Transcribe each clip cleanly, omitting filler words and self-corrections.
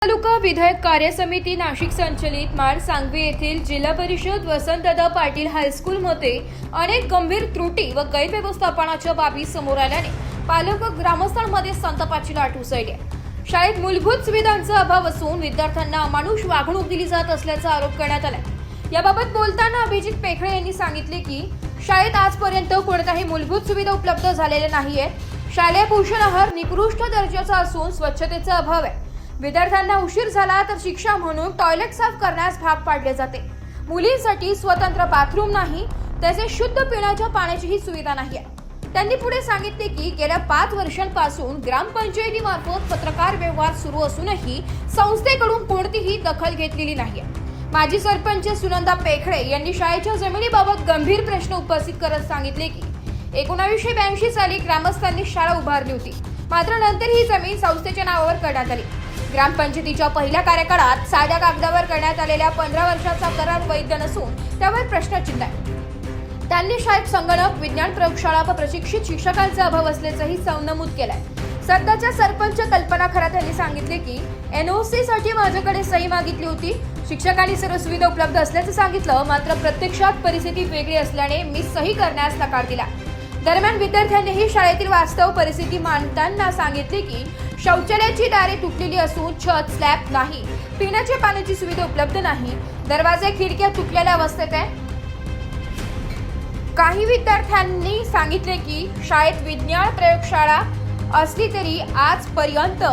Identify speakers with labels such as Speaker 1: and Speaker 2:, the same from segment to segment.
Speaker 1: तालुका विधायक कार्य समिती नाशिक संचलित माड सांगवी येथील जिल्हा परिषद वसंतदादा पाटील हायस्कूलमध्ये अनेक गंभीर त्रुटी व गैरव्यवस्थापनाच्या बाबी समोर आल्याने पालक व ग्रामस्थांमध्ये संतापाची लाट उसळली आहे। शाळेत मूलभूत सुविधांचा अभाव असून विद्यार्थ्यांना अमानुष वागणूक दिली जात असल्याचा आरोप करण्यात आला। याबाबत बोलताना अभिजित पेखळे यांनी सांगितले की शाळेत आजपर्यंत कोणत्याही मूलभूत सुविधा उपलब्ध झालेल्या नाहीयेत। शालेय पोषण आहार निकृष्ट दर्जाचा असून स्वच्छतेचा अभाव आहे। विद्यार्थ्यांना उशीर झाला तर शिक्षा म्हणून टॉयलेट साफ करण्यास भाग पाडले जाते। मुलींसाठी स्वतंत्र बाथरूम नाही, तसेच शुद्ध पिण्याच्या पाण्याचीही सुविधा नाही आहे। त्यांनी पुढे सांगितले की गेल्या 5 वर्षांपासून ग्रामपंचायतीमार्फत पत्रकार व्यवहार सुरू असूनही संस्थेकडून कोणतीही दखल घेतलेली नाहीये। माजी सरपंच सुनंदा पेखळे यांनी शाळेच्या जमिनीबाबत गंभीर प्रश्न उपस्थित करत सांगितले की 1982 साली ग्रामस्थांनी शाळा उभारली होती, मात्र नंतर ही जमीन संस्थेच्या नावावर करण्यात आली। ग्रामपंचायतीच्या पहिल्या कार्यकाळात साध्या कागदावर करण्यात आलेल्या 15 वर्षाचा करार वैध नसून त्यावर प्रश्नचिन्ह आहे। त्यांनी शाळेत संगणक, विज्ञान प्रयोगशाळा व प्रशिक्षित शिक्षकांचा अभाव असल्याचंही नमूद केलंय। सध्याच्या सरपंच कल्पना खरात यांनी सांगितले की NOC साठी माझ्याकडे सही मागितली होती। शिक्षकांनी सर्व सुविधा उपलब्ध असल्याचं सांगितलं, मात्र प्रत्यक्षात परिस्थिती वेगळी असल्याने मी सही करण्यास नकार दिला। दरम्यान विद्यार्थ्यांनीही शाळेतील वास्तव परिस्थिती मांडताना सांगितले की शौचालयाची दारे तुटलेली असून छत स्लॅब नाही, पिण्याच्या पाण्याची सुविधा उपलब्ध नाही, दरवाजे खिडक्या तुटलेल्या अवस्थेत आहे। काही विद्यार्थ्यांनी सांगितले की शाळेत विज्ञान प्रयोगशाळा असली तरी आजपर्यंत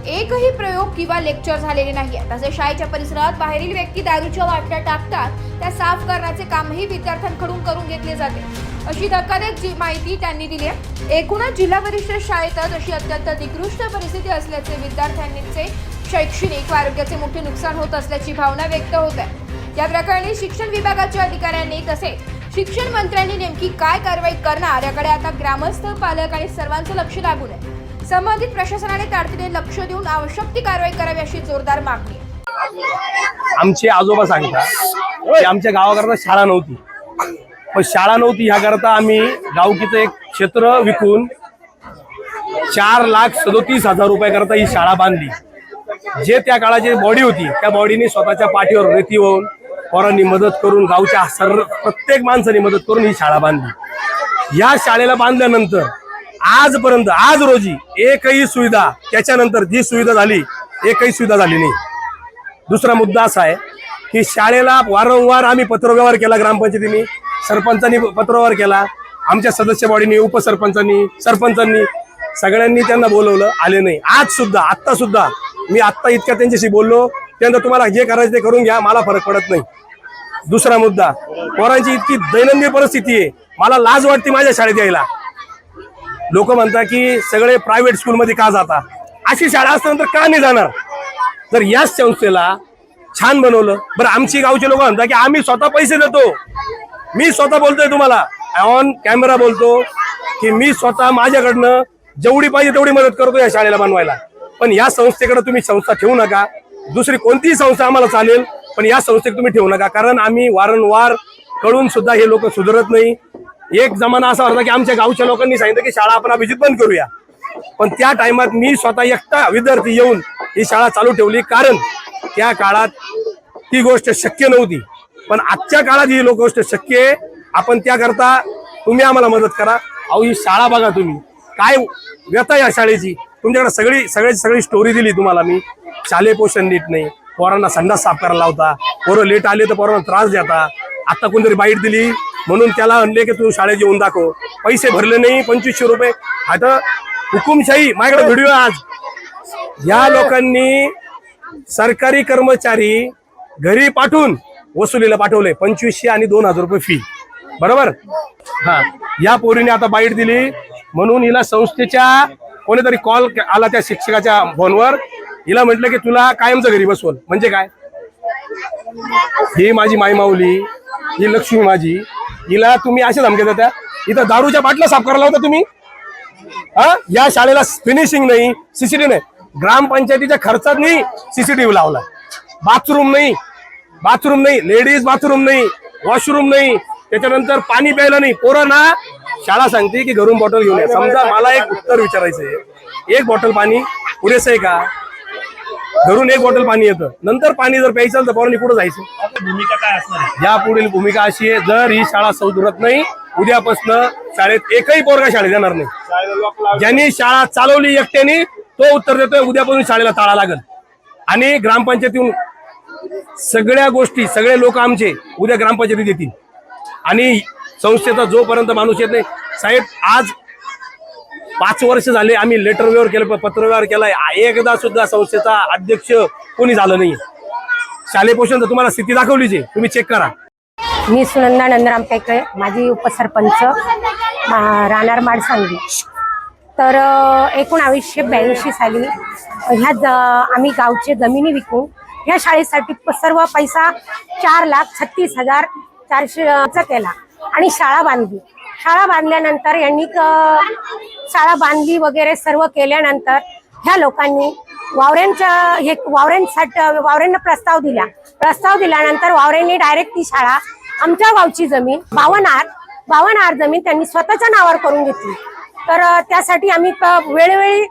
Speaker 1: एकही प्रयोग किंवा लेक्चर झालेले नाहीये। तसेच शाळेच्या परिसरात बाहेरील व्यक्ती दारूच्या बाटल्या टाकतात, त्या साफ करण्याचे कामही विद्यार्थ्यांकडून करून घेतले जाते, अशी धक्कादायक माहिती त्यांनी दिली आहे। एकूणच जिल्हा परिषद शाळेतच अशी अत्यंत निकृष्ट परिस्थिती असल्याचे विद्यार्थ्यांचे शैक्षणिक व आरोग्याचे मोठे नुकसान होत असल्याची भावना व्यक्त होत आहे। या प्रकरणी शिक्षण विभागाच्या अधिकाऱ्यांनी तसेच शिक्षण मंत्र्यांनी नेमकी काय कारवाई करणार याकडे आता ग्रामस्थ, पालक आणि सर्वांचं लक्ष लागून आहे। संबंधित प्रशासनाने तातडीने लक्ष देऊन आवश्यक ती कारवाई करावी अशी जोरदार मागणी आहे।
Speaker 2: आमचे आजोबा सांगतात की आमच्या गावाकरता शाळा नव्हती, पण शाळा नव्हती ह्याकरता आम्ही गावकीचं एक क्षेत्र विकून 4,37,000 रुपये करता ही शाळा बांधली। जे त्या काळाची बॉडी होती त्या बॉडीने स्वतःच्या पाठीवर रेती होऊन पोरांनी मदत करून गावच्या प्रत्येक माणसाने मदत करून ही शाळा बांधली। या शाळेला बांधल्यानंतर आजपर्यंत आज रोजी एकही सुविधा, त्याच्यानंतर जी सुविधा झाली एकही सुविधा झाली नाही। दुसरा मुद्दा असा आहे की शाळेला वारंवार आम्ही पत्रव्यवहार केला, ग्रामपंचायतीने, सरपंचांनी पत्रव्यवहार केला, आमच्या सदस्य बॉडीने, उपसरपंचांनी, सरपंचांनी, सगळ्यांनी त्यांना बोलवलं, आले नाही। आज सुद्धा, आत्ता सुद्धा मी आत्ता इतक्या त्यांच्याशी बोललो, त्यानंतर तुम्हाला जे करायचं ते करून घ्या, मला फरक पडत नाही। दुसरा मुद्दा, पोरांची इतकी दैनंदिन परिस्थिती आहे, मला लाज वाटते माझ्या शाळेत यायला। लोक म्हणतात की सगळे प्रायव्हेट स्कूलमध्ये का जाता, अशी शाळा असल्यानंतर का नाही जाणार। जर याच संस्थेला छान बनवलं, बरं आमची गावचे लोक म्हणतात की आम्ही स्वतः पैसे देतो। मी स्वतः बोलतोय, तुम्हाला ऑन कॅमेरा बोलतो की मी स्वतः माझ्याकडनं जेवढी पाहिजे तेवढी मदत करतो या शाळेला बनवायला। पण या संस्थेकडे तुम्ही संस्था ठेवू नका, दुसरी कोणतीही संस्था आम्हाला चालेल, पण या संस्थेत तुम्ही ठेवू नका, कारण आम्ही वारंवार कळून सुद्धा हे लोक सुधारत नाही। एक जमाना असा होता की आमच्या गावच्या लोकांनी सांगितलं की शाळा आपण अभिजित बंद करूया, पण त्या टाइमात मी स्वतः एकटा विद्यार्थी येऊन ही शाळा चालू ठेवली, कारण त्या काळात ती गोष्ट शक्य नव्हती। पण आजच्या काळात ही गोष्ट शक्य आहे। आपण त्याकरता तुम्ही आम्हाला मदत करा। अहो ही शाळा बघा, तुम्ही काय व्यथा या शाळेची, तुमच्याकडे सगळी स्टोरी दिली तुम्हाला मी। शालेय पोषण नीट नाही, पोरांना संडास साफ करायला लावता, पोरं लेट आले तर पोरांना त्रास देता। आता कोणतरी बाईट दिली म्हणून त्याला म्हणले की तू शाळेत येऊन दाखव, पैसे भरले नाही, 2500 रुपये। आता हुकुमशाही, माझ्याकडे व्हिडिओ आज, या लोकांनी सरकारी कर्मचारी घरी पाठवून वसुलीला पाठवले 2500 आणि 2000 रुपये फी, बरोबर। हा, या पोरीने आता बाईट दिली म्हणून हिला संस्थेच्या कोणीतरी कॉल आला त्या शिक्षकाच्या फोनवर, हिला म्हटलं की तुला कायमचं घरी बसवल। म्हणजे काय, ही माझी मायमाऊली, ही लक्ष्मी माझी, हिला तुम्ही असे धमके देता। इथं दारूच्या बाटल्या साफ करायला होता तुम्ही, हा। या शाळेला फिनिशिंग नाही, CCTV नाही, ग्रामपंचायतीच्या खर्चात नाही CCTV लावला, बाथरूम नाही, लेडीज बाथरूम नाही, वॉशरूम नाही, त्याच्यानंतर पाणी प्यायला नाही। पोरांना शाळा सांगते की घरून बॉटल घेऊन या। समजा मला एक उत्तर विचारायचं आहे, एक बॉटल पाणी पुरेसं आहे का? घरून एक बॉटल पाणी येतं, नंतर पाणी जर प्यायचं असेल तर पोरांनी कुठं जायचं?
Speaker 3: भूमिका काय असणार आहे?
Speaker 2: या पुढील भूमिका अशी आहे, जर ही शाळा सुधरत नाही, उद्यापासून शाळेत एकही पोरगा शाळेत येणार नाही. ज्यांनी शाळा चालवली एकट्याने तो उत्तर देतोय, उद्यापासून शाळेला ताळा लागल. आणि ग्रामपंचायतीतून सगळ्या गोष्टी, सगळे लोक आमचे उद्या ग्रामपंचायतीत येतील. आणि संस्थेचा जोपर्यंत माणूस येत नाही, साहेब आज 5 वर्ष झाले आम्ही लेटर व्यवहार केलं, पत्रव्यवहार केलाय, एकदा सुद्धा संस्थेचा अध्यक्ष कोणी झालं नाही. शालेय पोषण तुम्हाला स्थिती दाखवलीच आहे, तुम्ही चेक करा.
Speaker 4: मी सुनंदा नंदराम टेकळे, माझी उपसरपंच राहणार माडसांगवी. तर 1982 साली आम्ही गावचे जमिनी विकून ह्या शाळेसाठी सर्व पैसा 4,36,400 केला आणि शाळा बांधली. शाळा बांधल्यानंतर यांनी शाळा बांधली वगैरे सर्व केल्यानंतर ह्या लोकांनी वावऱ्यांना प्रस्ताव दिल्यानंतर वावऱ्यांनी डायरेक्ट ती शाळा आमच्या गावची जमीन 52 जमीन त्यांनी स्वतःच्या नावावर करून घेतली. तर त्यासाठी आम्ही वेळोवेळी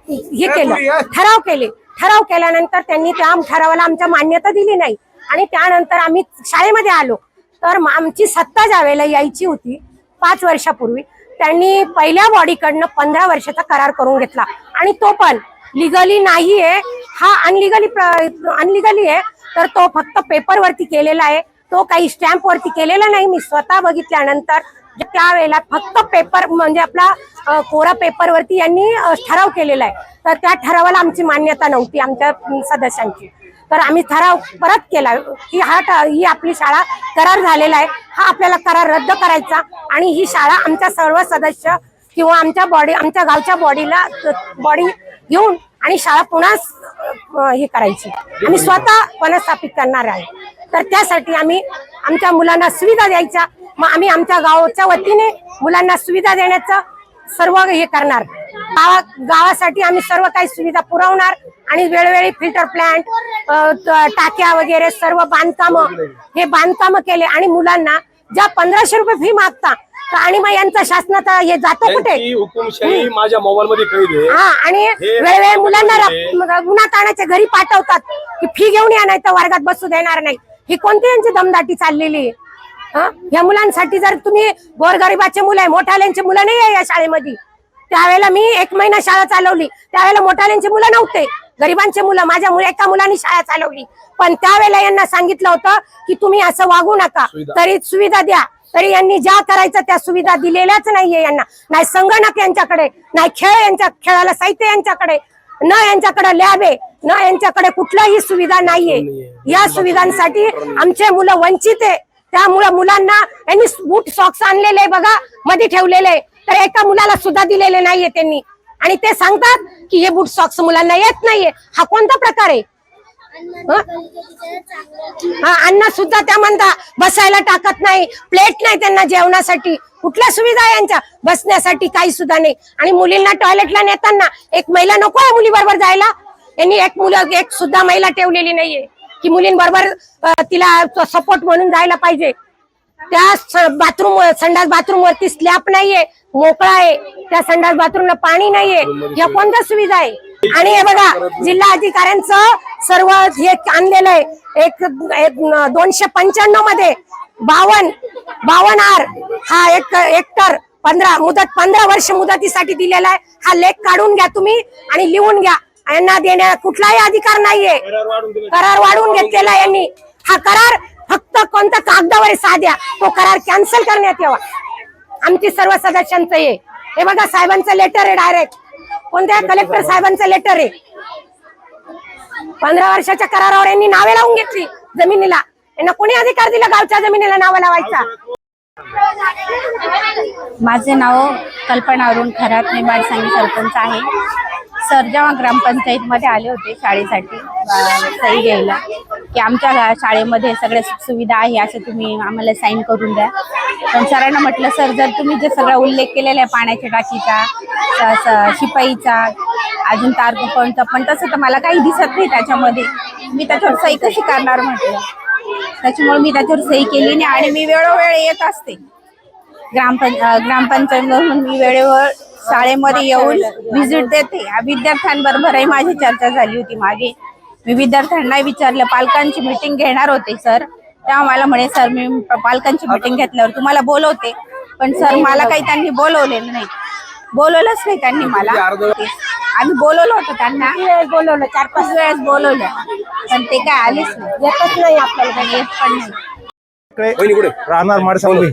Speaker 4: हे केलं, ठराव केल्यानंतर त्यांनी त्या ठरावाला आमच्या मान्यता दिली नाही. आणि त्यानंतर आम्ही शाळेमध्ये आलो. तर आमची सत्ता ज्यावेळेला यायची होती 5 वर्षापूर्वी, त्यांनी पहिल्या बॉडीकडनं 15 वर्षाचा करार करून घेतला. आणि तो पण लिगली नाहीये, हा अनलिगली आहे. तर तो फक्त पेपरवरती केलेला आहे, तो काही स्टॅम्प वरती केलेला नाही. मी स्वतः बघितल्यानंतर त्यावेळेला फक्त पेपर म्हणजे आपला कोरा पेपरवरती यांनी ठराव केलेला आहे. तर त्या ठरावाला आमची मान्यता नव्हती आमच्या सदस्यांची. तर आम्ही ठराव परत केला की ही आपली शाळा करार झालेला आहे, हा आपल्याला करार रद्द करायचा आणि ही शाळा आमच्या सर्व सदस्य किंवा आमच्या गावच्या बॉडी घेऊन आणि शाळा पुन्हा हे करायची. आम्ही स्वतः पुनर्स्थापित करणार आहे. तर त्यासाठी आम्ही आमच्या मुलांना सुविधा द्यायच्या. मग आम्ही आमच्या गावाच्या वतीने मुलांना सुविधा देण्याचं सर्व हे करणार. गावासाठी आम्ही सर्व काही सुविधा पुरवणार आणि वेळोवेळी फिल्टर प्लांट, टाक्या वगैरे सर्व बांधकाम केले. आणि मुलांना ज्या 1500 रुपये फी मागता आणि मग यांचा शासनाचा हे जातो कुठे?
Speaker 2: हुकुमशाही माझ्या मोबाईल मध्ये कैद आहे.
Speaker 4: हा, आणि वेळोवेळी मुलांना उन्हात आणायच्या घरी पाठवतात की फी घेऊन या, नाही तर वर्गात बसू देणार नाही. ही कोणती यांची दमदाटी चाललेली आहे? या मुलांसाठी जर तुम्ही गोरगरिबाचे मुलं आहे, मोठाल्यांची मुलं नाही आहे या शाळेमध्ये. त्यावेळेला मी 1 महिना शाळा चालवली, त्यावेळेला मोठाल्यांची मुलं नव्हते, गरिबांचे मुलं. माझ्या एका मुलांनी शाळा चालवली. पण त्यावेळेला यांना सांगितलं होतं की तुम्ही असं वागू नका, तरी सुविधा द्या. तरी यांनी ज्या करायचं त्या सुविधा दिलेल्याच नाहीये यांना. नाही संगणक यांच्याकडे, नाही खेळाला साहित्य यांच्याकडे, न यांच्याकडे लॅब आहे, न यांच्याकडे कुठलाही सुविधा नाहीये. या सुविधांसाठी आमचे मुलं वंचित आहे. त्यामुळे मुलांना यांनी बूट सॉक्स आणलेले बघा मध्ये ठेवलेले, तर एका मुलाला सुद्धा दिलेले नाहीये त्यांनी. आणि ते सांगतात की हे बूट सॉक्स मुलांना येत नाहीये. हा कोणता प्रकार आहे? अन्न सुद्धा त्या म्हणता बसायला टाकत नाही, प्लेट नाही त्यांना जेवणासाठी. कुठल्या सुविधा आहे यांच्या बसण्यासाठी? काही सुद्धा नाही. आणि मुलींना टॉयलेटला नेताना एक महिला नको आहे मुली बरोबर जायला. यांनी एक सुद्धा महिला ठेवलेली नाहीये की मुलींबरोबर तिला सपोर्ट म्हणून जायला पाहिजे. त्या संडास बाथरूम वरती स्लॅब नाहीये, मोकळा आहे. त्या संडास बाथरूमला पाणी नाहीये. या कोणत्या सुविधा आहे? आणि हे बघा, जिल्हा अधिकाऱ्यांचं सर्व हे आणलेलं आहे. 295 मध्ये 52 आर हा हेक्टर 15 वर्ष मुदतीसाठी दिलेला आहे. हा लेख काढून घ्या तुम्ही आणि लिहून घ्या. यांना देण्या कुठलाही अधिकार नाहीये. करार वाढवून घेतलेला यांनी. हा करार फक्त कोणत्या कागदावर साध्या, तो करार कॅन्सल करण्यात यावा. आमची सर्व सदस्यांचं हे बघा, साहेबांचं लेटर आहे, डायरेक्ट कोणत्या कलेक्टर साहेबांचं लेटर आहे. 15 वर्षाच्या करारावर यांनी नावे लावून घेतली जमिनीला. यांना कोणी अधिकार दिला गावच्या जमिनीला नावं लावायचा?
Speaker 5: माझे नाव कल्पना अरुण खरात, मी माडसांगी सरपंच आहे. सर जेव्हा ग्रामपंचायतमध्ये आले होते शाळेसाठी सही घ्यायला की आमच्या शाळेमध्ये सगळ्या सुविधा आहे, असं तुम्ही आम्हाला साईन करून द्या. पण सरांना म्हटलं, सर जर तुम्ही जे सगळा उल्लेख केलेला आहे पाण्याच्या टाकीचा, शिपाईचा, अजून तारपंचा, पण तसं तर मला काही दिसत नाही त्याच्यामध्ये. मी त्याच्यावर सही कशी करणार म्हटलं. त्याच्यामुळे मी त्याच्यावर सही केली नाही. आणि मी वेळोवेळी येत असते ग्रामपंचायत म्हणून. मी वेळेवर शाळेमध्ये येऊन व्हिजिट देते. विद्यार्थ्यांबरोबरही माझी चर्चा झाली होती मागे. मी विद्यार्थ्यांना विचारलं, पालकांची मीटिंग घेणार होते सर, तेव्हा मला म्हणे सर मी पालकांची मीटिंग घेतल्यावर तुम्हाला बोलवते. पण सर मला काही त्यांनी बोलवलेलं नाही, बोलवलंच नाही त्यांनी मला. आम्ही बोलवलं होतं त्यांना,
Speaker 4: बोलवलं 4-5
Speaker 5: वेळेस बोलवलं, पण ते काय आलेच नाही,
Speaker 4: येतच नाही आपल्याला.
Speaker 5: येत पण नाही.
Speaker 2: वहिनी
Speaker 3: राहणार माडसांगवी.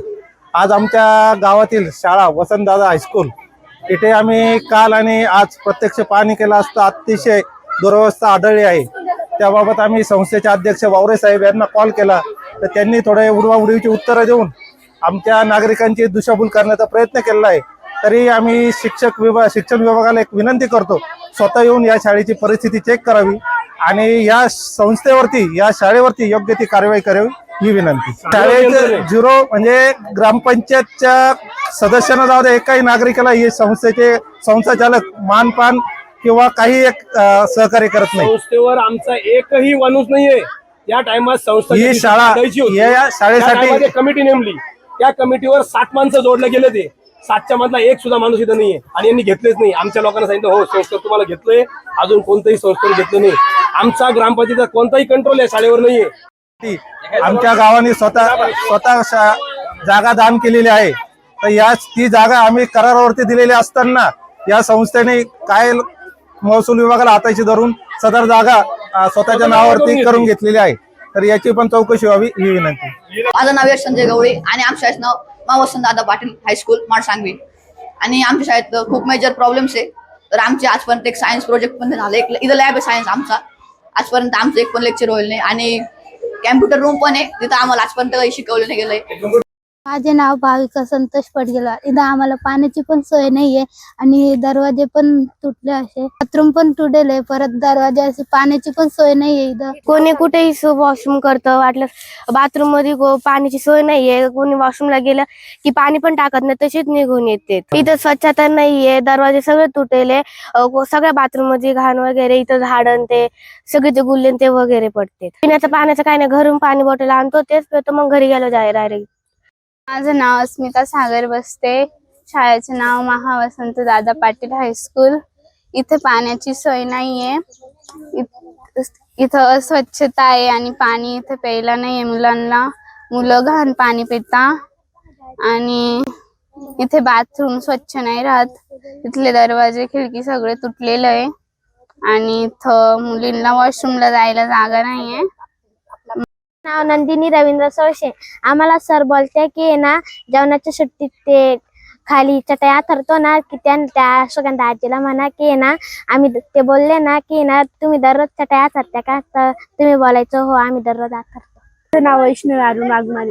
Speaker 3: आज आमच्या गावातील शाळा वसंतदादा हायस्कूल इथे आम्ही काल आणि आज प्रत्यक्ष पाहणी केलं असता अतिशय दुरवस्था आढळली आहे. त्याबाबत आम्ही संस्थेचे अध्यक्ष वावरे साहेब यांना कॉल केला, तर त्यांनी थोडे उडवाउडवीची उत्तरं देऊन आमच्या नागरिकांची दिशाभूल करण्याचा प्रयत्न केला आहे. तरी आम्ही शिक्षण विभागाला एक विनंती करतो, स्वतः येऊन या शाळेची परिस्थिती चेक करावी आणि या संस्थेवरती, या शाळेवरती योग्य ती कारवाई करावी ही विनंती. शाळेचे झिरो म्हणजे ग्रामपंचायतच्या सदस्यांना जाऊ दे, एकाही नागरिकाला ही संस्थेचे संस्थाचालक मानपान किंवा काही एक सहकार्य करत नाही.
Speaker 2: संस्थेवर आमचा एकही माणूस नाहीये. या टाइमात संस्था
Speaker 3: ही शाळा या शाळेसाठी
Speaker 2: कमिटी नेमली, त्या कमिटीवर 7 माणसं जोडले गेले. ते 7च्या मधला एक सुद्धा माणूस इथं नाहीये आणि यांनी घेतलेच नाही. आमच्या लोकांना सांगितलं हो संस्था तुम्हाला घेतलंय, अजून कोणत्याही संस्थेने घेतलं नाही. आमचा ग्रामपंचायतीचा कोणताही कंट्रोल या शाळेवर नाहीये.
Speaker 3: आमच्या गावाने स्वतः जागा दान केलेली आहे. तर ती जागा आम्ही करारावरती दिलेली असताना या संस्थेने काय महसूल विभागाला हाताशी धरून सदर जागा स्वतःच्या नावावरती करून घेतलेली आहे. तर याची पण चौकशी व्हावी ही विनंती.
Speaker 6: माझं नाव यश संजय गवळी आणि आमच्या शाळेचं नाव मा वसंतदादा पाटील हायस्कूल माडसांगवी. आणि आमच्या शाळेत खूप मेजर प्रॉब्लेम्स आहे. तर आमचे आजपर्यंत एक सायन्स प्रोजेक्ट पण झालं, एक इथं लॅब आहे सायन्स आमचा. आजपर्यंत आमचं एक पण लेक्चर होईल नाही आणि कॅम्प्युटर रूम पण आहे, तिथं आम्हाला आजपर्यंत काही शिकवलं नाही गेलंय.
Speaker 7: माझे नाव भाविका संतोष पडगेलवार. इथं आम्हाला पाण्याची पण सोय नाहीये आणि दरवाजे पण तुटले, असे बाथरूम पण तुटेल आहे. परत दरवाजे असे पाण्याची पण सोय नाहीये. इथं
Speaker 8: कोणी कुठेही वॉशरूम करतं, वाटलं बाथरूम मध्ये पाण्याची सोय नाहीये. कोणी वॉशरूमला गेलं की पाणी पण टाकत नाही, तशीच निघून येते. इथं स्वच्छता नाहीये, दरवाजे सगळे तुटेले, सगळ्या बाथरूम मध्ये घाण वगैरे, इथं झाडण ते सगळे ते गुल्ले ते वगैरे पडते. पिण्याचं पाण्याचं काय नाही, घरून पाणी बॉटल आणतो तेच पितो, मग घरी गेलो डायरेक्ट.
Speaker 7: माझं नाव अस्मिता सागर बसते. शाळेचे नाव महावसंत दादा पाटील हायस्कूल. इथे पाण्याची सोय नाहीये, इथं अस्वच्छता आहे आणि पाणी इथे प्यायला नाहीये मुलांना. मुलं घाण पाणी पिता आणि इथे बाथरूम स्वच्छ नाही राहत. इथले दरवाजे खिडकी सगळे तुटलेलं आहे आणि इथं मुलींना वॉशरूमला जायला जागा नाहीये.
Speaker 8: नाव नंदिनी रवींद्र सोळशे. आम्हाला सर बोलते की ना जेवणाच्या सुट्टीत ते खाली चटया थरतो ना की त्या सुगंधा आजीला म्हणा की ना आम्ही ते बोलले ना की ना तुम्ही दररोज चटया थरत्या का, तर तुम्ही बोलायचं हो आम्ही दररोज थरतो.
Speaker 7: नाव वैष्णवी अरुण वाघमारे.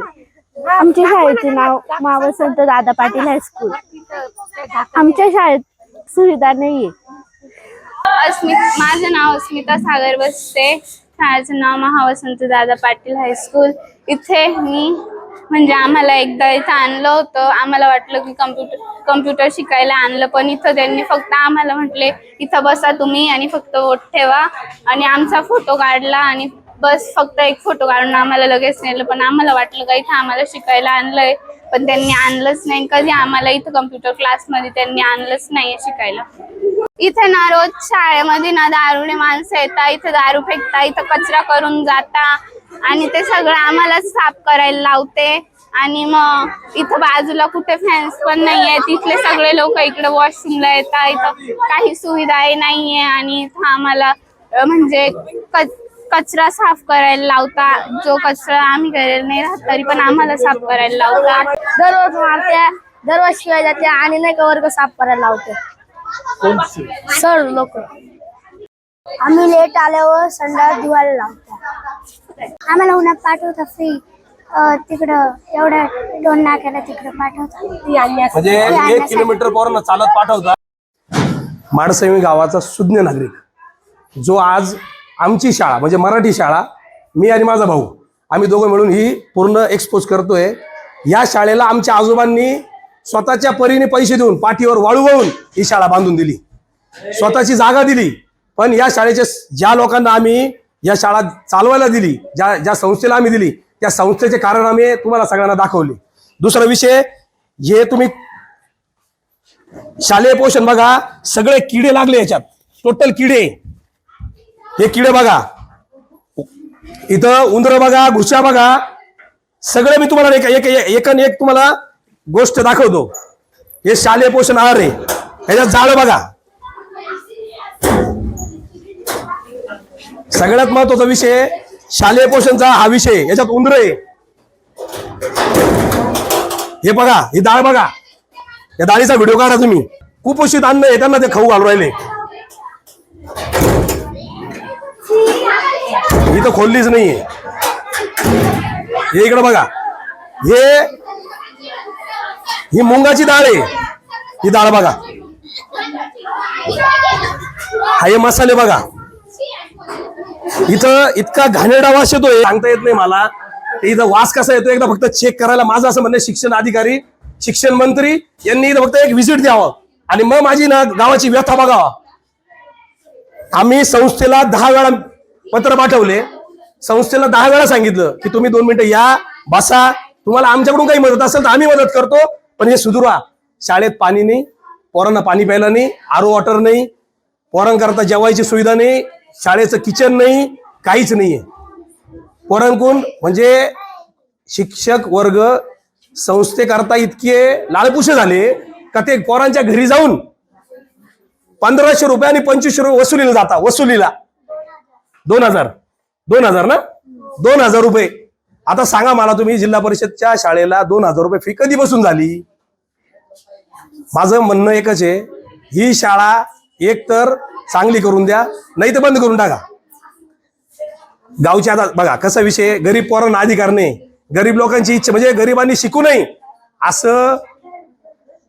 Speaker 7: आमच्या शाळेचे नाव महावसंत दादा पाटील हायस्कूल. आमच्या शाळेत सुविधा नाहीये. माझं नाव अस्मिता सागर बसते. शाळेचं नाव महावसंत दादा पाटील हायस्कूल. इथे मी म्हणजे आम्हाला एकदा इथं आणलं होतं. आम्हाला वाटलं की कम्प्युटर शिकायला आणलं, पण इथं त्यांनी फक्त आम्हाला म्हटले इथं बसा तुम्ही आणि फक्त वोट ठेवा आणि आमचा फोटो काढला आणि बस फक्त एक फोटो काढून आम्हाला लगेच नेलं. पण आम्हाला वाटलं का इथं आम्हाला शिकायला आणलंय, पण त्यांनी आणलंच नाही. कधी आम्हाला इथं कम्प्युटर क्लासमध्ये त्यांनी आणलंच नाही शिकायला. इथे ना रोज शाळेमध्ये ना दारुडे माणसं येतात, इथे दारू फेकता, इथं कचरा करून जाता आणि ते सगळं आम्हाला साफ करायला लावते. आणि मग इथं बाजूला कुठे फॅन्स पण नाहीये, तिथले सगळे लोक इकडे वॉशरूमला येतात. इथं काही सुविधाही नाहीये आणि इथं आम्हाला म्हणजे कचरा साफ करायला लावता. जो कचरा आम्ही करायला नाही राहत तरी पण आम्हाला साफ करायला लावता.
Speaker 8: दररोज मारत्या, दररोज शिवाय जात्या आणि नाही का वर्ग साफ करायला लावते सर लोक.
Speaker 7: आम्ही लेट आल्यावर संडास धुवायला लावतो. आम्हाला उन्हात पाठवता फ्री, तिकडं एवढ्या टोन नाक्याला तिकडं पाठवतात.
Speaker 2: म्हणजे 1 किलोमीटर पोरांना चालत पाठवतात. माडसांगवी गावाचा सुज्ञ नागरिक जो आज आमची शाळा म्हणजे मराठी शाळा, मी आणि माझा भाऊ आम्ही दोघं मिळून ही पूर्ण एक्सपोज करतोय. या शाळेला आमच्या आजोबांनी स्वतःच्या परीने पैसे देऊन पाठीवर वाळू वाळून ही शाळा बांधून दिली, स्वतःची जागा दिली. पण या शाळेचे ज्या लोकांना आम्ही या शाळा चालवायला दिली, ज्या संस्थेला आम्ही दिली, त्या संस्थेचे कारण आम्ही तुम्हाला सगळ्यांना दाखवले. दुसरा विषय, जे तुम्ही शालेय पोषण बघा, सगळे किडे लागले याच्यात, टोटल किडे. हे किडे बघा, इथं उंदरं बघा, घुशा बघा, सगळे मी तुम्हाला एक तुम्हाला गोष्ट दाखवतो. हे शालेय पोषण आहार आहे. ह्याच्यात जाळं बघा. सगळ्यात महत्वाचा विषय शालेय पोषणचा हा विषय. याच्यात उंदर आहे. हे बघा, ही डाळ बघा, या डाळीचा व्हिडिओ काढा तुम्ही. कुपोषित अन्न आहे, त्यांना ते खाऊ घालून राहिले. ही तर खोललीच नाहीये. हे इकडे बघा, ही मुंगाची डाळ आहे. ही डाळ बघा, हा हे मसाले बघा. इथं इतका घाणेरडा वास येतोय, सांगता येत नाही मला. इथं वास कसा येतो एकदा फक्त चेक करायला माझं असं म्हणणं, शिक्षण अधिकारी, शिक्षण मंत्री यांनी इथं फक्त एक व्हिजिट द्यावं आणि मग माझी ना गावाची व्यथा बघावा. आम्ही संस्थेला 10 वेळा पत्र पाठवले. संस्थेला 10 वेळा सांगितलं की तुम्ही 2 मिनिटं या, बसा, तुम्हाला आमच्याकडून काही मदत असेल तर आम्ही मदत करतो, पण हे सुधरवा. शाळेत पाणी नाही, पोरांना पाणी प्यायला नाही, आरो वॉटर नाही, पोरांकरता जेवायची सुविधा नाही, शाळेचं किचन नाही, काहीच नाहीये. पोरांकडून म्हणजे शिक्षक वर्ग संस्थेकरता इतके लाळपुशे झाले का ते पोरांच्या घरी जाऊन 1500 रुपये आणि 2500 रुपये वसुलीला जाता. वसुलीला 2000 ना, 2000 रुपये. आता सांगा मला तुम्ही, जिल्हा परिषदच्या शाळेला 2000 रुपये फी कधी बसून झाली? माझं म्हणणं एकच आहे, ही शाळा एक तर चांगली करून द्या, नाही तर बंद करून टाका. गावच्या आता बघा कसा विषय, गरीब पोरांना अधिकार नाही, गरीब लोकांची इच्छा म्हणजे गरिबांनी शिकू नये असं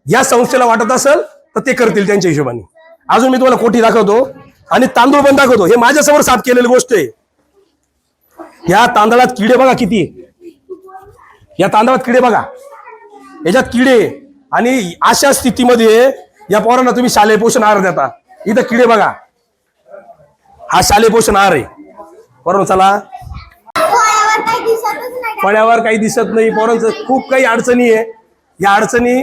Speaker 2: या संस्थेला वाटत असेल तर ते करतील त्यांच्या हिशोबाने. अजून मी तुम्हाला कोठी दाखवतो आणि तांदूळ पण दाखवतो. हे माझ्यासमोर साफ केलेली गोष्ट आहे. या तांदळात किडे बघा किती, या तांदळात किडे बघा, याच्यात किडे. आणि अशा स्थितीमध्ये या पोरांना तुम्ही शालेय पोषण आहार देता. इथं किडे बघा, हा शालेय पोषण आहार आहे. बरोबर, चला फळ्यावर काही दिसत नाही, पोरांचं खूप काही अडचणी आहे. या अडचणी,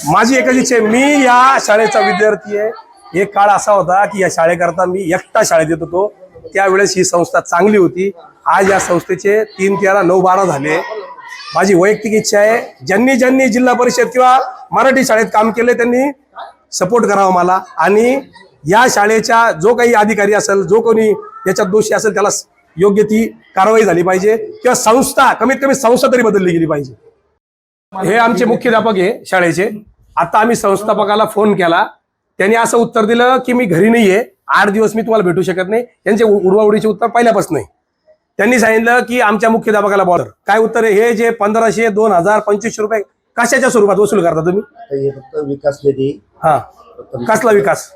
Speaker 2: माझी एकच इच्छा आहे, मी या शाळेचा विद्यार्थी आहे. एक काळ असा होता की या शाळेकरता मी एकटा शाळेत येत होतो, त्यावेळेस ही संस्था चांगली होती. आज या संस्थेचे 3, 13, 9, 12 झाले. माझी वैयक्तिक इच्छा आहे, ज्यांनी जिल्हा परिषद किंवा मराठी शाळेत काम केले त्यांनी सपोर्ट करावा मला. आणि या शाळेच्या जो काही अधिकारी असेल, जो कोणी याच्यात दोषी असेल, त्याला योग्य ती कारवाई झाली पाहिजे, किंवा संस्था, कमीत कमी संस्था तरी बदलली गेली पाहिजे. हे आमचे मुख्याध्यापक आहे शाळेचे. आता आम्ही संस्थापकाला फोन केला, त्यांनी असं उत्तर दिलं की मी घरी नाहीये, 8 दिवस मी तुम्हाला भेटू शकत नाही. त्यांचे उडवाउडीचे उत्तर पहिल्यापासून नाही. त्यांनी सांगितलं की आमच्या मुख्याध्यापकाला बॉर्डर. काय उत्तर आहे? हे जे 1500, 2000, 2500 रुपये कशाच्या स्वरूपात वसूल करता तुम्ही?
Speaker 9: हे फक्त विकास निधी.
Speaker 2: हा, कसला विकास?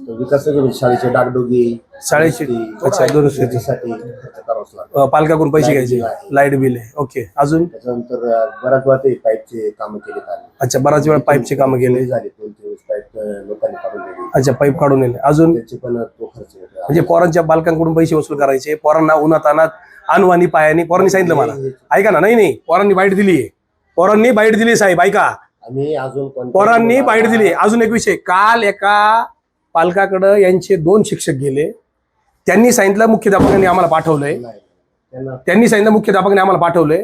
Speaker 9: विकास शाळेचे डागडुगी,
Speaker 2: शाळेची अच्छा
Speaker 9: दुरुस्तीसाठी खर्च करावाच लागतो.
Speaker 2: पालकाकडून पैसे घ्यायचे, लाईट बिल आहे. ओके, अजून?
Speaker 9: त्याच्यानंतर बऱ्याच वेळा ते पाईपचे कामं केले.
Speaker 2: अच्छा, बराच वेळा पाईपचे कामं केले
Speaker 9: झाले, 2-3 पाईप लोकांनी काढून दिले.
Speaker 2: अच्छा, पाईप काढून नेले. अजून?
Speaker 9: त्याचे पण तो खर्च येतो.
Speaker 2: म्हणजे पोरांच्या पालकांकडून पैसे वसूल करायचे, पोरांना उन्हातानात आणवानी पायानी. पोरांनी सांगितलं मला, ऐका ना, नाही पोरांनी बाईट दिली, पोरांनी बाईट दिली साहेब, ऐका,
Speaker 9: आम्ही अजून
Speaker 2: पोरांनी बाईट दिली. अजून एक विषय, काल एका पालकाकडं यांचे 2 शिक्षक गेले, त्यांनी सांगितलं मुख्याध्यापकांनी आम्हाला पाठवलंय, त्यांनी सांगितलं मुख्याध्यापकांनी आम्हाला पाठवलंय.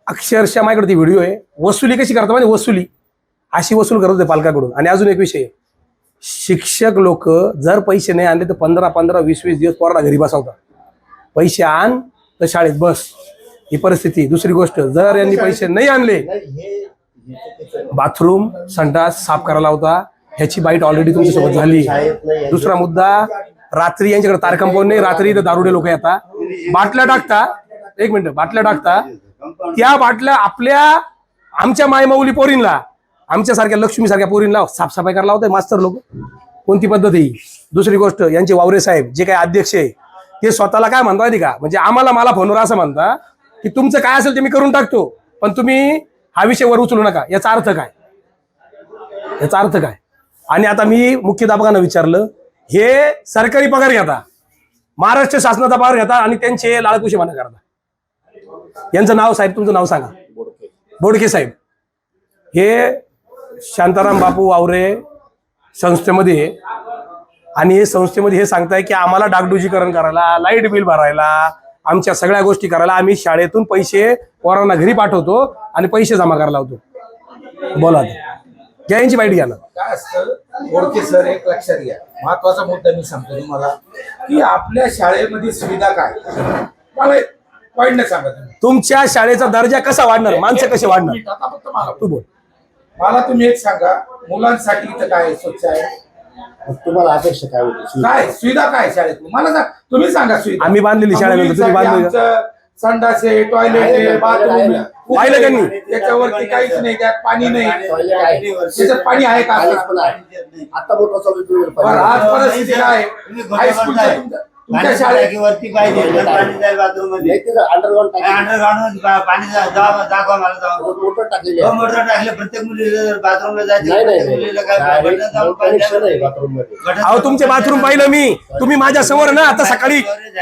Speaker 2: अक्षरशः माझ्याकडे ती व्हिडिओ आहे. वसुली कशी करतात म्हणजे वसुली अशी वसूल करत होते पालकाकडून. आणि अजून एक विषय, शिक्षक लोक जर पैसे नाही आणले तर 15-15, 20-20 दिवस पोरांना घरी बसवतात. पैसे आण तर शाळेत बस, ही परिस्थिती. दुसरी गोष्ट, जर यांनी पैसे नाही आणले, बाथरूम संडास साफ करायला होता, ह्याची बाईट ऑलरेडी तुमच्यासोबत झाली. दुसरा मुद्दा, रात्री यांच्याकडे तार कंपाऊंड नाही, रात्री इथं दारुडे लोक येतात, बाटल्या टाकता, 1 मिनिट, बाटल्या टाकता, त्या बाटल्या आमच्या मायमाऊली पोरींला, आमच्यासारख्या लक्ष्मीसारख्या पोरींला साफसफाई करायला होते मास्तर लोक. कोणती पद्धत ही? दुसरी गोष्ट, यांचे वावरे साहेब जे काही अध्यक्ष आहे ते स्वतःला काय म्हणता माहिती का, म्हणजे मला फोनवर असं म्हणता की तुमचं काय असेल ते मी करून टाकतो, पण तुम्ही हा विषय वर उचलू नका. याचा अर्थ काय? याचा अर्थ काय? आणि आता मी मुख्याध्यापकांना विचारलं, हे सरकारी पगार घेता, महाराष्ट्र शासनाचा पगार घेता आणि त्यांचे लाळकुशीपणा करता. यांचं नाव साहेब, तुमचं नाव सांगा. बोडके साहेब. हे शांताराम बापू वावरे संस्थेमध्ये आहे. आणि हे संस्थेमध्ये हे सांगताय की आम्हाला डागडुजीकरण करायला, लाईट बिल भरायला, आमच्या सगळ्या गोष्टी करायला आम्ही शाळेतून पैसे पोरांना घरी पाठवतो आणि पैसे जमा करायला लावतो. बोला घ्या यांची बाईट घ्या ना.
Speaker 10: काय असतं गोडके सर, एक लक्षात घ्या, महत्वाचा मुद्दा मी सांगतो तुम्हाला की आपल्या शाळेमध्ये सुविधा काय. मला पॉईंट नाही सांगा तुम्ही.
Speaker 2: तुमच्या शाळेचा दर्जा कसा वाढणार, माणसं कसे वाढणार,
Speaker 10: आता फक्त मला
Speaker 2: तू बोल.
Speaker 10: मला तुम्ही एक सांगा, मुलांसाठी इथं काय स्वच्छ आहे,
Speaker 9: तुम्हाला अपेक्षा काय होती?
Speaker 10: काय सुविधा काय शाळेत, मला सांग, तुम्ही सांगा सुविधा.
Speaker 2: आम्ही बांधलेली शाळेमध्ये तुम्ही बांधलेली
Speaker 10: आमचं संडास आहे, टॉयलेट आहे, बाथरूम आहे.
Speaker 2: पाहिलं का नाही?
Speaker 10: त्याच्यावरती काहीच नाही, त्यात पाणी नाही.
Speaker 9: टॉयलेट आहे.
Speaker 10: त्याच्यात पाणी आहे का
Speaker 9: कॉलेज
Speaker 10: आता?
Speaker 9: पण आहे. आता मोठा चालू आहे.
Speaker 10: बरं, आज परिस्थिती काय आहे? हायस्कूलच्या तुमच्या शाळेत
Speaker 11: वरती पाहिजे पाणी जाईल बाथरूम मध्ये
Speaker 9: अंडरग्राउंड
Speaker 11: अंडरग्राउंड पाणी दाखवा मला जाऊ
Speaker 9: मोटर टाकलेली
Speaker 11: दोन
Speaker 9: आहे.
Speaker 11: मोटर टाकले प्रत्येक मुलीला बाथरूमला
Speaker 9: नाही,
Speaker 11: जायचं
Speaker 9: नाही,
Speaker 11: प्रत्येक मुलीला काय बटन दाबून पाणी
Speaker 9: कनेक्शन आहे
Speaker 11: द्यावं.
Speaker 9: बाथरूम मध्ये.
Speaker 2: अहो तुमचे बाथरूम पाहिलं मी, तुम्ही माझ्या समोर ना आता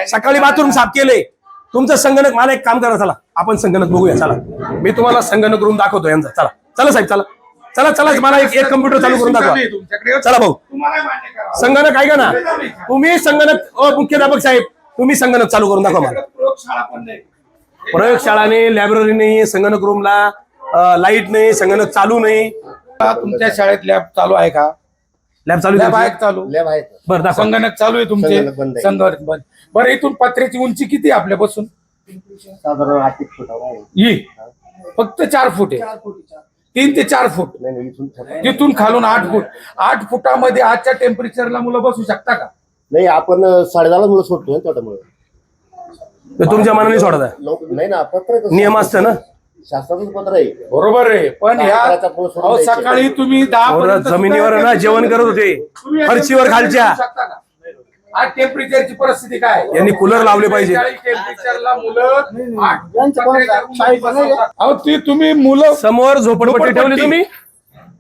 Speaker 2: सकाळी बाथरूम साफ केले. तुमचं संगणक, मला एक काम करा, चला आपण संगणक बघूया. चला मी तुम्हाला संगणक रूम दाखवतो यांचा. चला चला साहेब, चला चला चला, मला एक कम्प्युटर चालू करून दाखवा.
Speaker 10: तुमच्याकडे
Speaker 2: चला भाऊ,
Speaker 10: तुम्हाला मान्य करा.
Speaker 2: संगणक आहे का ना, तुम्ही संगणक, मुख्याध्यापक साहेब तुम्ही संगणक चालू करून दाखवा मला.
Speaker 10: प्रयोगशाळा पण नाही.
Speaker 2: प्रयोगशाळा नाही, लायब्ररी नाही, संगणक रूमला लाईट नाही, संगणक चालू नाही.
Speaker 10: तुमच्या शाळेत लॅब चालू आहे का?
Speaker 2: लॅब चालू
Speaker 10: लॅब आहे
Speaker 2: आहे?
Speaker 10: का चालू?
Speaker 9: लॅब आहेत.
Speaker 2: बरं दाखवा.
Speaker 10: संगणक चालू आहे तुमचे?
Speaker 9: संगणक बंद आहे.
Speaker 10: संगणक बंद. बरं, इथून पत्र्याची उंची किती आहे आपल्यापासून?
Speaker 9: साधारण 8 फुटावर आहे.
Speaker 10: ही फक्त 4 फूट आहे. 3 ते 4 फूट.
Speaker 9: नाही नाही, इथून छोटा आहे.
Speaker 10: तिथून खालून 8 फूट. 8 फुटामध्ये आजच्या टेम्परेचरला मुलं बसू शकता का?
Speaker 9: नाही, आपण 10:30 मुलं सोडतोय त्यामुळे.
Speaker 2: तर तुमच्या मनाने सोडा,
Speaker 9: नाही ना, पत्र कसं-
Speaker 2: नियम असतं ना.
Speaker 9: शासनाचं पत्र आहे.
Speaker 10: बरोबर आहे, पण ह्या
Speaker 9: करायचा पोस्ट सोडून
Speaker 10: अहो,
Speaker 9: द्यायचे.
Speaker 10: सकाळी तुम्ही 10
Speaker 2: पोरं
Speaker 10: पर्यंत
Speaker 2: जमिनीवर
Speaker 10: सुद्धा
Speaker 2: ना जेवण करत होते,
Speaker 10: तुम्ही
Speaker 2: फरशीवर खालच्या.
Speaker 10: बसू शकता का? आज टेम्परेचरची परिस्थिती काय आहे?
Speaker 2: यांनी कूलर लावले पाहिजे.
Speaker 10: 40 टेम्परेचरला मुलं 8 अहो तुम्ही मुलं
Speaker 2: समोर झोपडपट्टी ठेवली तुम्ही,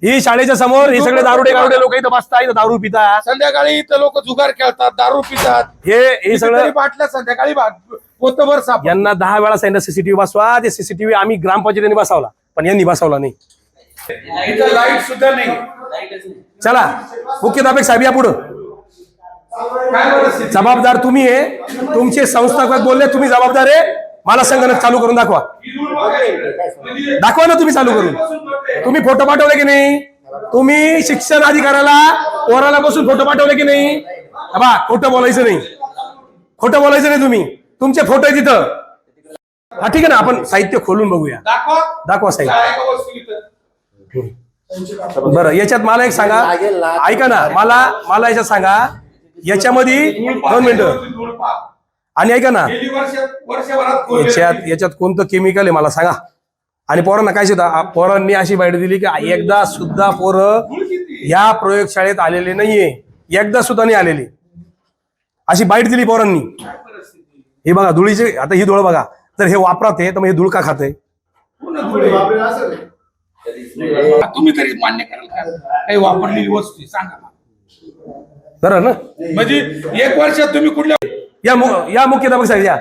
Speaker 2: ही शाळेच्या समोर हे सगळे दारुडे गारुडे लोक इथं बसता, इथं दारू पिता.
Speaker 10: संध्याकाळी इथं लोक जुगार खेळतात, दारू पितात.
Speaker 2: हे सगळं
Speaker 10: बाटल्या संध्याकाळी पोतभर साप.
Speaker 2: यांना 10 वेळा सांगितलं सीसीटीव्ही बसवा. ते सीसीटीव्ही आम्ही ग्रामपंचायतीने बसवला, पण यांनी बसवला नाही.
Speaker 10: इथं लाईट सुद्धा नाही.
Speaker 2: चला मुख्याध्यापक साहेब या पुढं.
Speaker 10: काय परिस्थिती?
Speaker 2: जबाबदार तुम्ही आहे, तुमचे संस्थापक बोलले तुम्ही जबाबदार आहे. मला संगणक चालू करून दाखवा. दाखवा ना तुम्ही चालू करून. तुम्ही फोटो पाठवले की नाही? तुम्ही शिक्षण अधिकाऱ्याला पोराला बसून फोटो पाठवले की नाही? बा खोटं बोलायचं नाही, खोटं बोलायचं नाही. तुम्ही तुमचे फोटो आहे तिथं. हा ठीक आहे ना, आपण साहित्य खोलून बघूया. दाखवा साहेब.
Speaker 10: काय का वस्तू इथं?
Speaker 2: बरं, याच्यात मला एक सांगा, ऐका ना, मला याच्यात सांगा, याच्यामध्ये 2 मिनिटं, आणि ऐका ना,
Speaker 10: गेली वर्षभरात
Speaker 2: याच्यात कोणतं केमिकल आहे मला सांगा. आणि पोरांना काय शिकता? पोरांनी अशी बाईट दिली की एकदा सुद्धा पोरं या प्रयोगशाळेत आलेले नाहीये, एकदा सुद्धा नाही आलेली, अशी बाईट दिली पोरांनी. हे बघा धुळीचे, आता ही धूळ बघा, तर हे वापरात आहे तर मग हे धूळ का खाते?
Speaker 10: तुम्ही तरी मान्य कराल का काही वापरलेली वस्तू आहे? सांगा
Speaker 2: बरं ना.
Speaker 10: म्हणजे 1 वर्षात तुम्ही कुठल्या
Speaker 2: या मुख्याध्यापक साहेब या,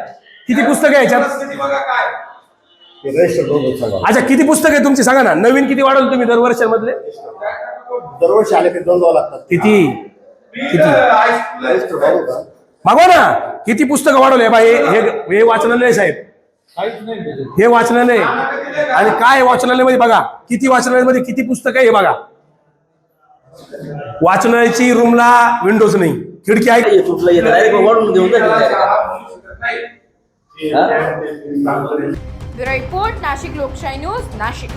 Speaker 2: किती पुस्तकं आहे याच्यात?
Speaker 10: परिस्थिती बघा काय.
Speaker 9: ते register बघून सांगा.
Speaker 2: अच्छा किती पुस्तक आहे तुमची सांगा ना. नवीन किती वाढवलं तुम्ही दरवर्षामधले?
Speaker 9: दरवर्षी आले की 2 द्यावं लागतात.
Speaker 2: किती
Speaker 9: Register बघू का?
Speaker 2: मागवा ना. किती पुस्तकं वाढवले बाई? हे वाचनालय साहेब, हे वाचनालय. आणि काय वाचनालयामध्ये बघा, किती वाचनालयामध्ये किती पुस्तकं आहे हे बघा. वाचनालयाची रूमला विंडोज नाही, खिडकी आहे.
Speaker 1: ब्युरो रिपोर्ट, नाशिक लोकशाही न्यूज, नाशिक.